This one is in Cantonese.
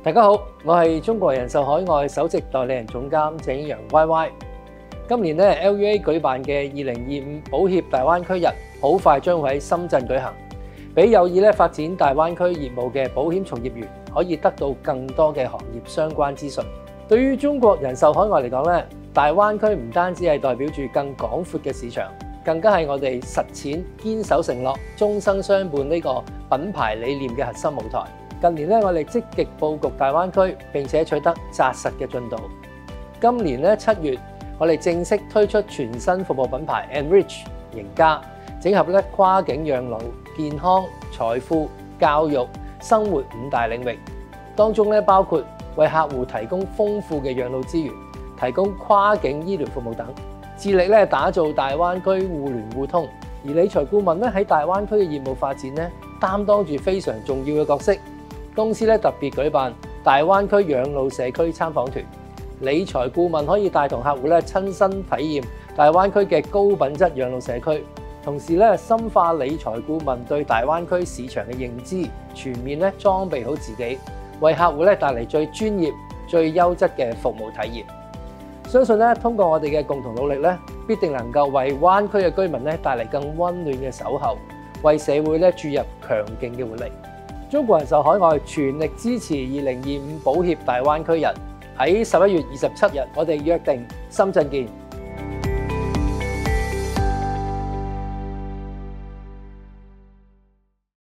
大家好，我係中國人壽海外首席代理人總監鄭英陽 YY。今年LUA 舉辦嘅2025保協大灣區日，好快將會喺深圳舉行，俾有意發展大灣區業務嘅保險從業員可以得到更多嘅行業相關資訊。對於中國人壽海外嚟講大灣區唔單止係代表住更廣闊嘅市場，更加係我哋實踐堅守承諾、終生相伴呢個品牌理念嘅核心舞台。近年我哋積極佈局大灣區，並且取得紮實嘅進度。今年7月，我哋正式推出全新服務品牌 Enrich 盈家，整合跨境養老、健康、財富、教育、生活5大領域，當中包括為客戶提供豐富嘅養老資源，提供跨境醫療服務等，致力打造大灣區互聯互通。而理財顧問喺大灣區嘅業務發展擔當住非常重要嘅角色。公司特別舉辦大灣區養老社區參訪團，理財顧問可以帶同客戶親身體驗大灣區嘅高品質養老社區，同時深化理財顧問對大灣區市場嘅認知，全面裝備好自己，為客戶帶嚟最專業、最優質嘅服務體驗。相信通過我哋嘅共同努力必定能夠為灣區嘅居民帶嚟更溫暖嘅守候，為社會注入強勁嘅活力。中國人壽海外全力支持2025保協大灣區日，喺11月27日，我哋約定深圳見。